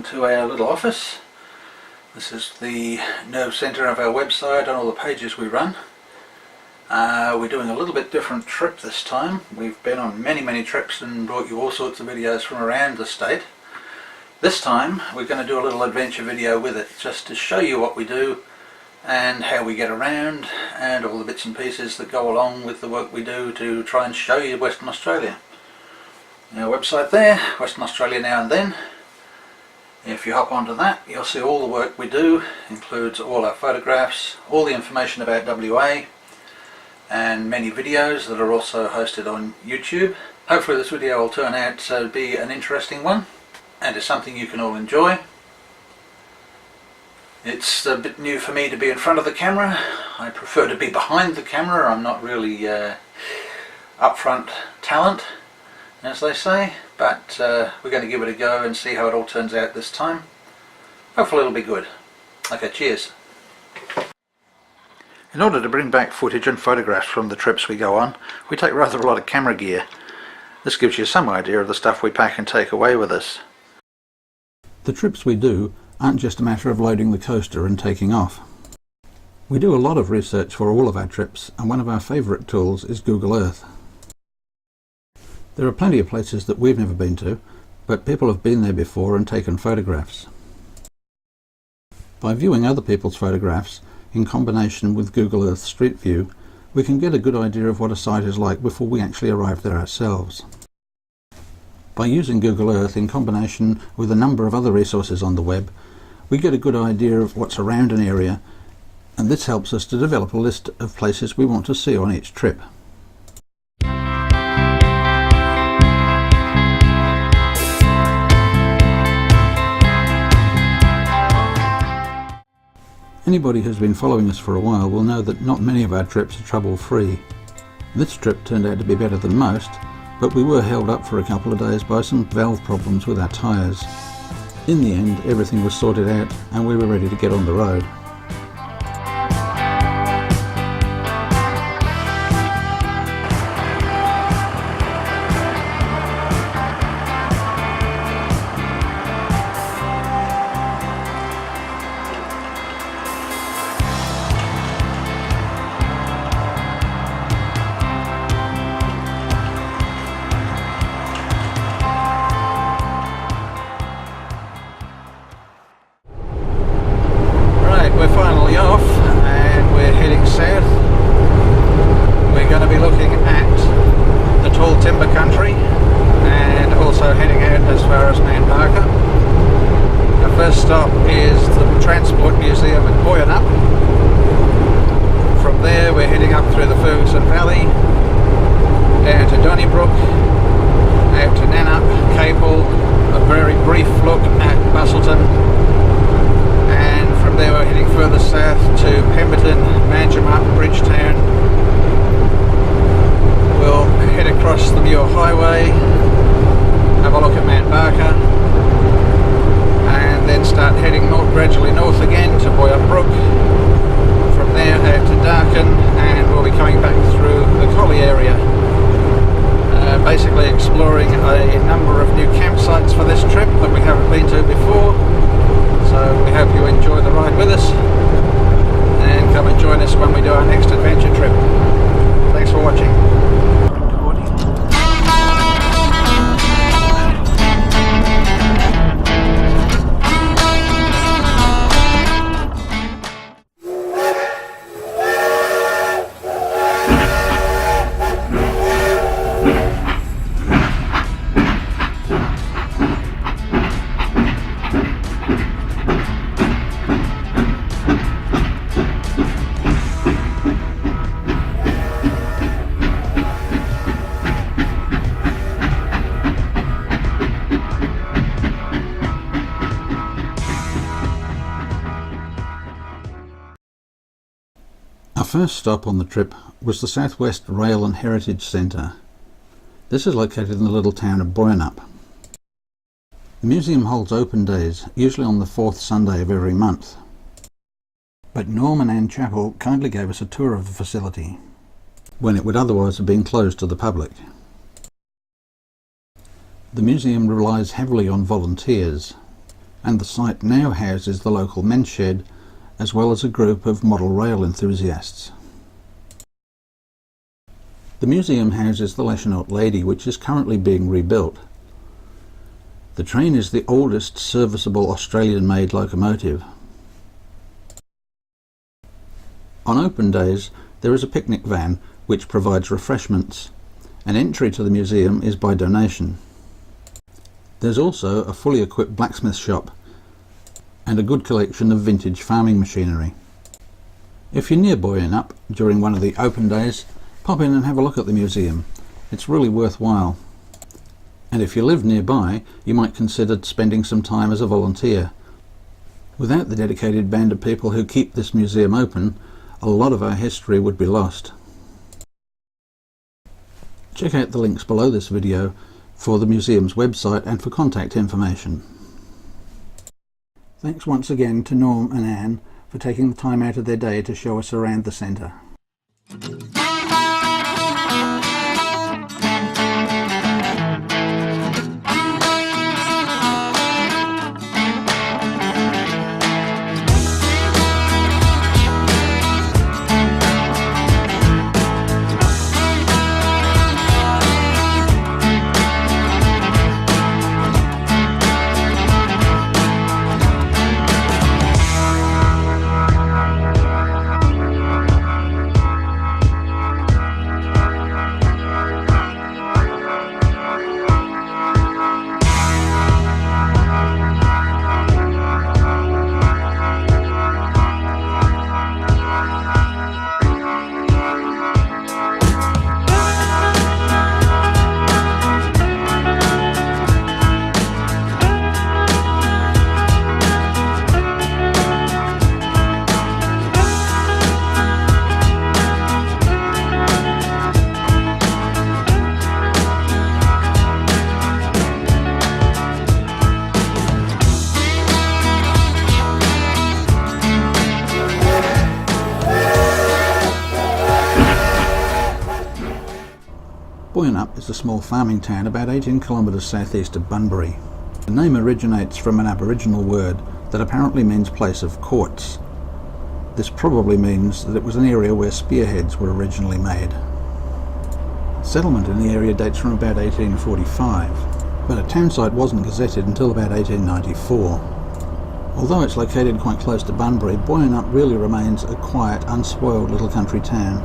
welcome to our little office. This is the nerve centre of our website and all the pages we run. We're doing a little bit different trip this time. We've been on many trips and brought you all sorts of videos from around the state. This time we're going to do a little adventure video with it, just to show you what we do and how we get around and all the bits and pieces that go along with the work we do to try and show you Western Australia. Our website there, Western Australia Now and Then. If you hop onto that, you'll see all the work we do, includes all our photographs, all the information about WA, and many videos that are also hosted on YouTube. Hopefully this video will turn out to be an interesting one and is something you can all enjoy. It's a bit new for me to be in front of the camera. I prefer to be behind the camera. I'm not really upfront talent, as they say, but we're going to give it a go and see how it all turns out this time. Hopefully it'll be good. Okay, cheers. In order to bring back footage and photographs from the trips we go on, we take rather a lot of camera gear. This gives you some idea of the stuff we pack and take away with us. The trips we do aren't just a matter of loading the coaster and taking off. We do a lot of research for all of our trips, and one of our favourite tools is Google Earth. There are plenty of places that we've never been to, but people have been there before and taken photographs. By viewing other people's photographs, in combination with Google Earth Street View, we can get a good idea of what a site is like before we actually arrive there ourselves. By using Google Earth in combination with a number of other resources on the web, we get a good idea of what's around an area, and this helps us to develop a list of places we want to see on each trip. Anybody who's been following us for a while will know that not many of our trips are trouble-free. This trip turned out to be better than most, but we were held up for a couple of days by some valve problems with our tyres. In the end, everything was sorted out and we were ready to get on the road. We're finally off and we're heading south. We're going to be looking at the tall timber country and also heading out as far as Mount Barker. Our first stop is the Transport Museum at Boyanup. From there we're heading up through the Ferguson Valley, down to Donnybrook, out to Nannup, Capel, a very brief look at Busselton. From there we're heading further south to Pemberton, Manjimup, Bridgetown. We'll head across the Muir Highway, have a look at Mount Barker, and then start heading gradually north again to Boyanup. From there out to Darkin, and we'll be coming back through the Collie area. Basically exploring a number of new campsites for this trip that we haven't been to before. So we hope you enjoy the ride with us and come and join us when we do our next adventure trip. Thanks for watching. Our first stop on the trip was the Southwest Rail and Heritage Centre. This is located in the little town of Boyanup. The museum holds open days, usually on the fourth Sunday of every month. But Norm and Anne Chappell kindly gave us a tour of the facility, when it would otherwise have been closed to the public. The museum relies heavily on volunteers. and the site now houses the local men's shed as well as a group of model rail enthusiasts. The museum houses the Boyanup Lady, which is currently being rebuilt. The train is the oldest serviceable Australian-made locomotive. On open days there is a picnic van which provides refreshments, and entry to the museum is by donation. There's also a fully equipped blacksmith shop and a good collection of vintage farming machinery. If you're near Boyanup during one of the open days, pop in and have a look at the museum. It's really worthwhile. And if you live nearby, you might consider spending some time as a volunteer. Without the dedicated band of people who keep this museum open, a lot of our history would be lost. Check out the links below this video for the museum's website and for contact information. Thanks once again to Norm and Anne for taking the time out of their day to show us around the centre. Boyanup is a small farming town about 18 kilometres southeast of Bunbury. The name originates from an Aboriginal word that apparently means place of quartz. This probably means that it was an area where spearheads were originally made. Settlement in the area dates from about 1845, but a town site wasn't gazetted until about 1894. Although it's located quite close to Bunbury, Boyanup really remains a quiet, unspoiled little country town.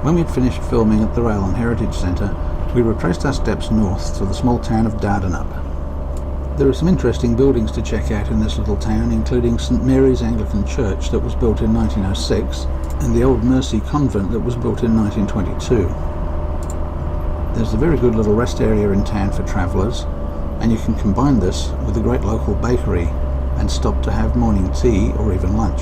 When we'd finished filming at the Rail and Heritage Centre, we retraced our steps north to the small town of Donnybrook. There are some interesting buildings to check out in this little town, including St Mary's Anglican Church that was built in 1906 and the Old Mercy Convent that was built in 1922. There's a very good little rest area in town for travellers, and you can combine this with a great local bakery and stop to have morning tea or even lunch.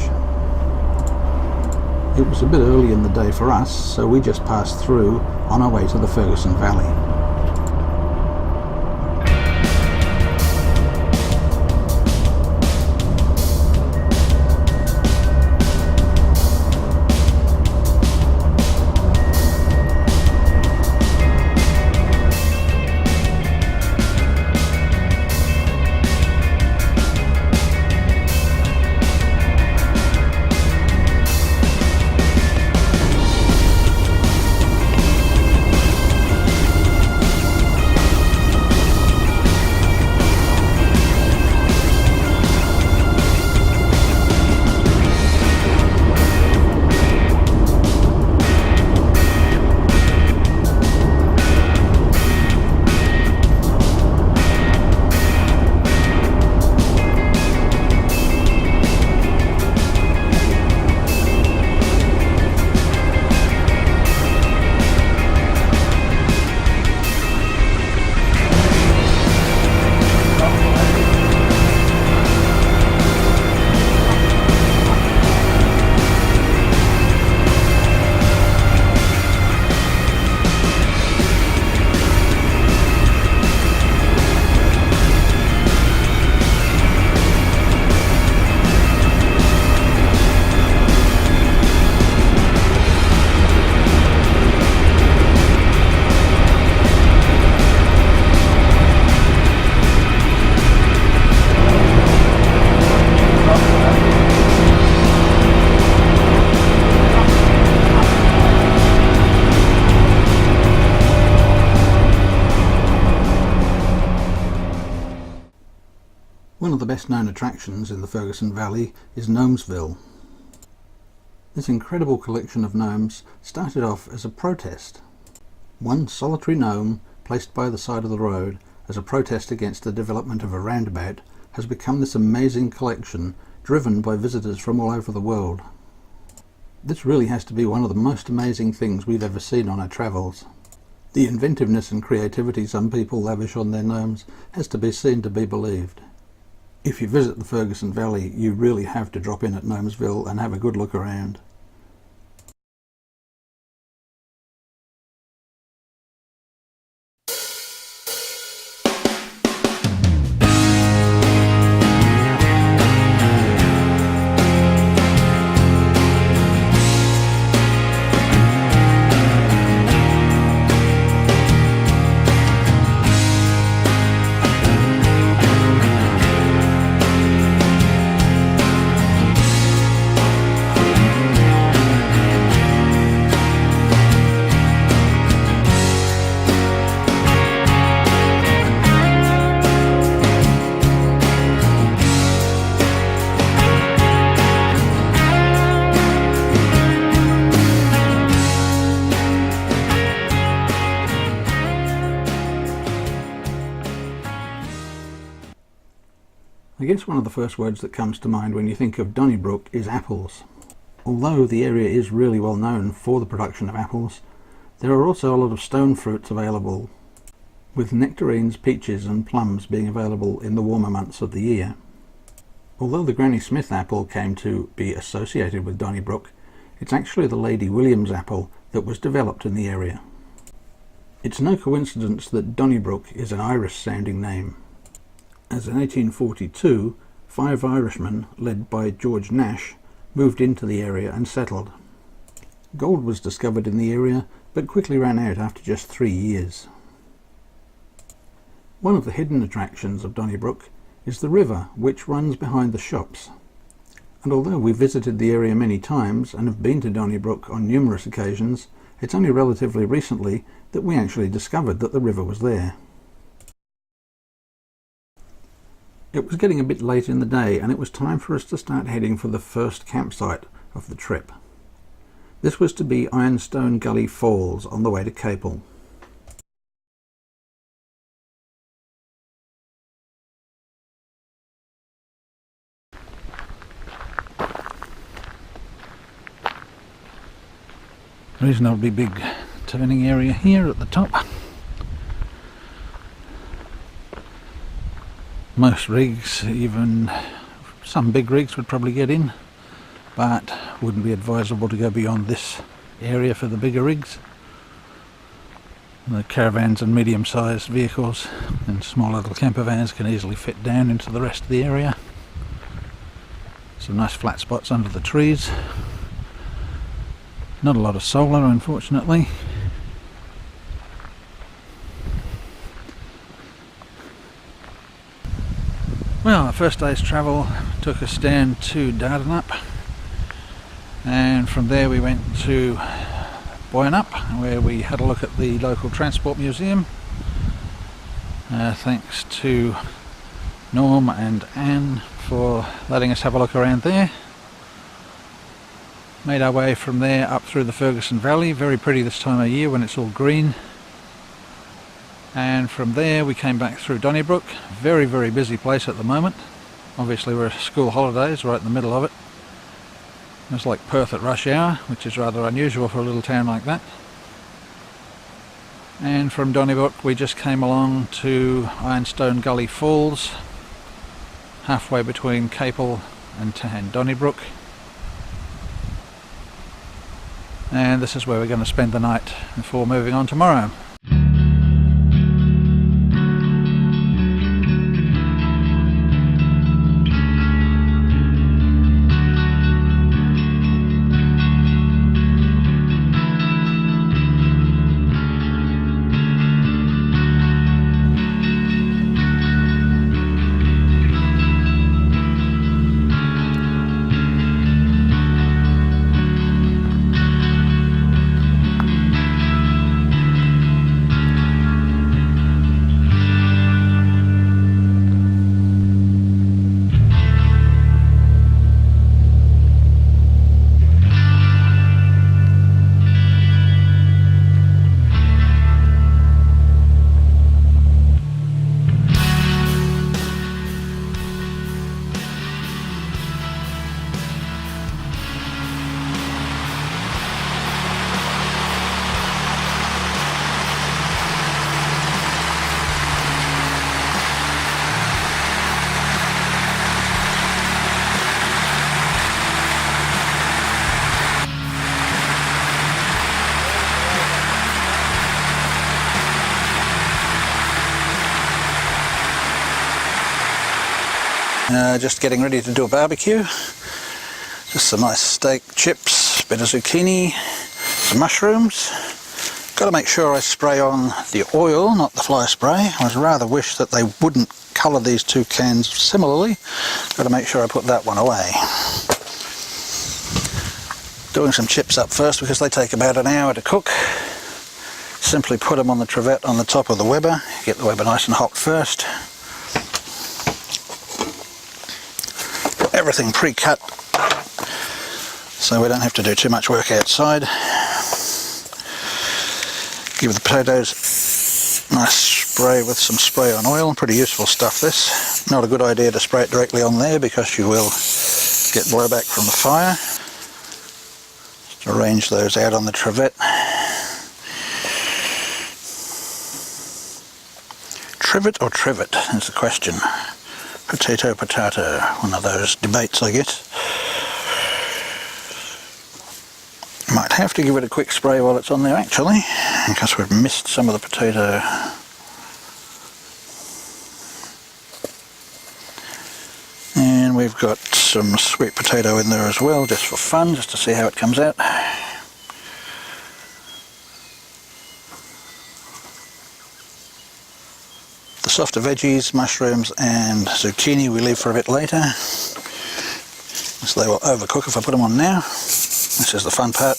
It was a bit early in the day for us, so we just passed through on our way to the Ferguson Valley. One of the best known attractions in the Ferguson Valley is Gnomesville. This incredible collection of gnomes started off as a protest. One solitary gnome, placed by the side of the road as a protest against the development of a roundabout, has become this amazing collection driven by visitors from all over the world. This really has to be one of the most amazing things we've ever seen on our travels. The inventiveness and creativity some people lavish on their gnomes has to be seen to be believed. If you visit the Ferguson Valley, you really have to drop in at Gnomesville and have a good look around. I guess one of the first words that comes to mind when you think of Donnybrook is apples. Although the area is really well known for the production of apples, there are also a lot of stone fruits available, with nectarines, peaches and plums being available in the warmer months of the year. Although the Granny Smith apple came to be associated with Donnybrook, it's actually the Lady Williams apple that was developed in the area. It's no coincidence that Donnybrook is an Irish sounding name, as in 1842 5 Irishmen, led by George Nash, moved into the area and settled. Gold was discovered in the area, but quickly ran out after just 3 years. One of the hidden attractions of Donnybrook is the river, which runs behind the shops. And although we visited the area many times and have been to Donnybrook on numerous occasions, it's only relatively recently that we actually discovered that the river was there. It was getting a bit late in the day and it was time for us to start heading for the first campsite of the trip. This was to be Ironstone Gully Falls on the way to Capel. Reasonably big turning area here at the top. Most rigs, even some big rigs, would probably get in, but wouldn't be advisable to go beyond this area for the bigger rigs. The caravans and medium-sized vehicles and small little camper vans can easily fit down into the rest of the area. Some nice flat spots under the trees. Not a lot of solar, unfortunately. Well, our first day's travel took us down to Boyanup, and from there we went to Boyanup, where we had a look at the local transport museum. Thanks to Norm and Anne for letting us have a look around there. Made our way from there up through the Ferguson Valley, very pretty this time of year when it's all green. And from there we came back through Donnybrook, very busy place at the moment. Obviously we're school holidays, right in the middle of it. It's like Perth at rush hour, which is rather unusual for a little town like that. And from Donnybrook we just came along to Ironstone Gully Falls, halfway between Capel and Donnybrook. And this is where we're going to spend the night before moving on tomorrow. just getting ready to do a barbecue. Just some nice steak, chips, a bit of zucchini, some mushrooms. Got to make sure I spray on the oil, not the fly spray. I was rather wish that they wouldn't colour these two cans similarly. Got to make sure I put that one away. Doing some chips up first because they take about an hour to cook. Simply put them on the trivet on the top of the Weber. Get the Weber nice and hot first. Everything pre-cut so we don't have to do too much work outside. Give the potatoes a nice spray with some spray on oil. Pretty useful stuff this. Not a good idea to spray it directly on there because you will get blowback from the fire. Just arrange those out on the trivet. Trivet or trivet is the question. Potato, potato. One of those debates I get. Might have to give it a quick spray while it's on there actually, because we've missed some of the potato. And we've got some sweet potato in there as well, just for fun, just to see how it comes out. The softer veggies, mushrooms and zucchini we leave for a bit later, so they will overcook if I put them on now. This is the fun part.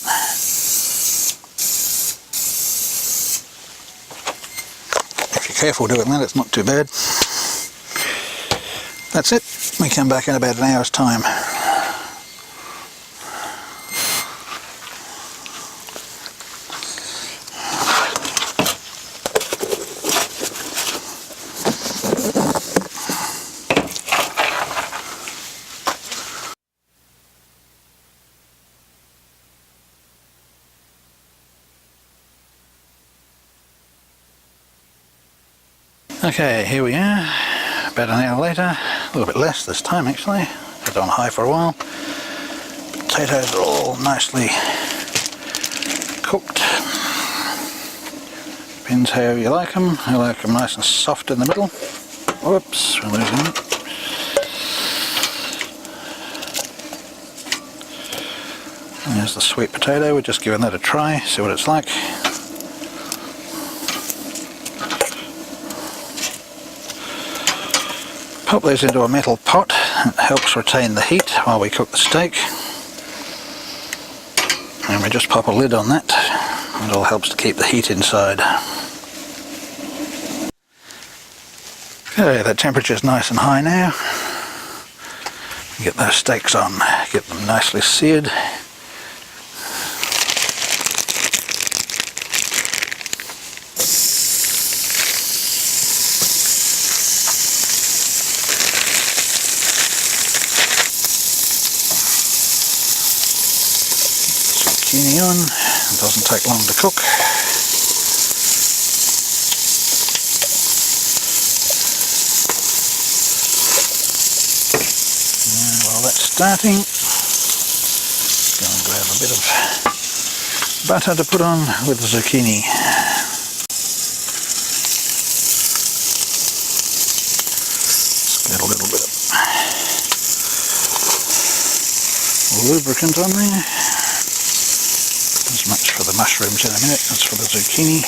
If you're careful doing that, it's not too bad. That's it. We come back in about an hour's time. Okay, here we are, about an hour later, a little bit less this time actually, put it on high for a while. Potatoes are all nicely cooked, depends how you like them. I like them nice and soft in the middle. Whoops, we're losing them. And there's the sweet potato, we're just giving that a try, see what it's like. Pop these into a metal pot. It helps retain the heat while we cook the steak. And we just pop a lid on that. It all helps to keep the heat inside. Okay, the temperature's nice and high now. Get those steaks on, get them nicely seared. Zucchini on, it doesn't take long to cook. And while that's starting, go and grab a bit of butter to put on with the zucchini. Let's get a little bit of lubricant on there. As much for the mushrooms in a minute as for the zucchini.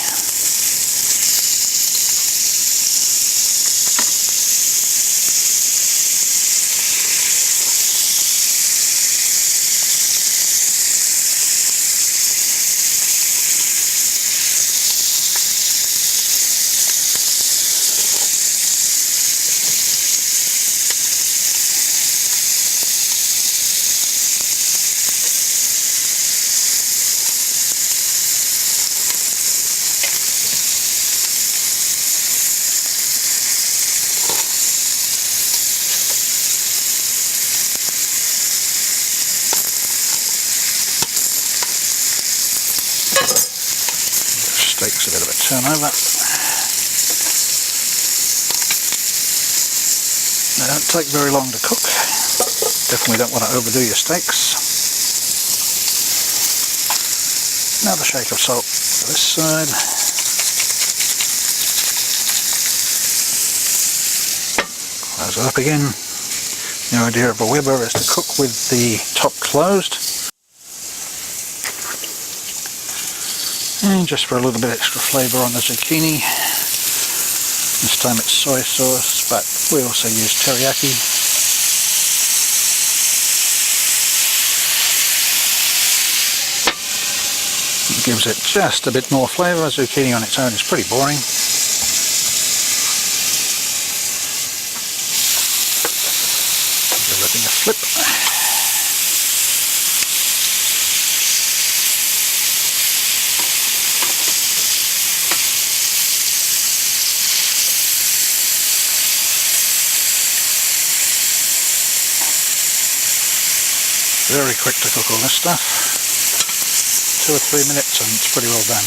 Steaks a bit of a turnover. They don't take very long to cook. Definitely don't want to overdo your steaks. Another shake of salt for this side. Close it up again. The idea of a Weber is to cook with the top closed. And just for a little bit extra flavour on the zucchini. This time it's soy sauce, but we also use teriyaki. It gives it just a bit more flavour. Zucchini on its own is pretty boring. Give everything a flip. Very quick to cook all this stuff. 2 or 3 minutes and it's pretty well done.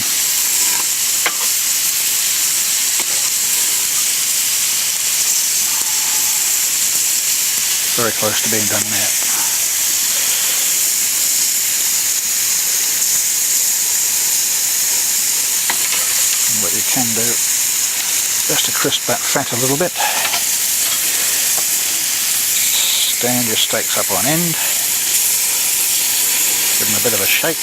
Very close to being done now. And what you can do, just to crisp that fat a little bit, stand your steaks up on end. Give them a bit of a shake.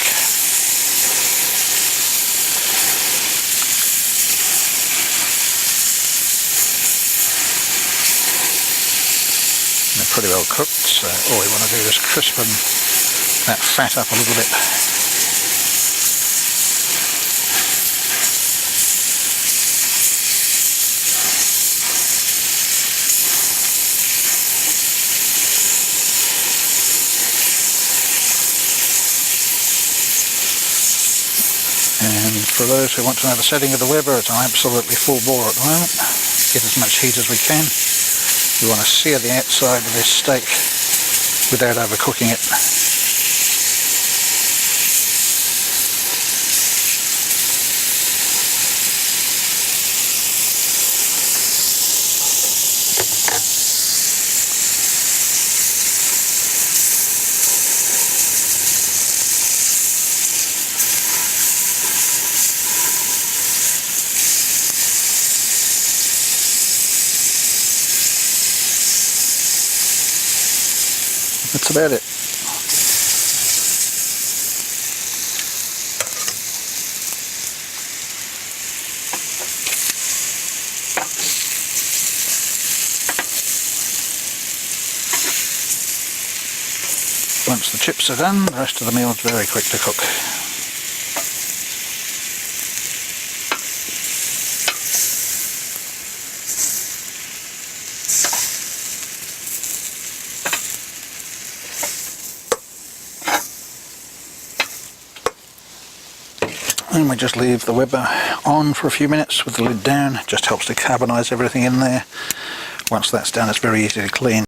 They're pretty well cooked, so all we want to do is crispen that fat up a little bit. And for those who want to know the setting of the Weber, it's on absolutely full bore at the moment. Get as much heat as we can. We want to sear the outside of this steak without overcooking it. That's about it. Once the chips are done, the rest of the meal is very quick to cook. And we just leave the Weber on for a few minutes with the lid down. It just helps to carbonise everything in there. Once that's done, it's very easy to clean.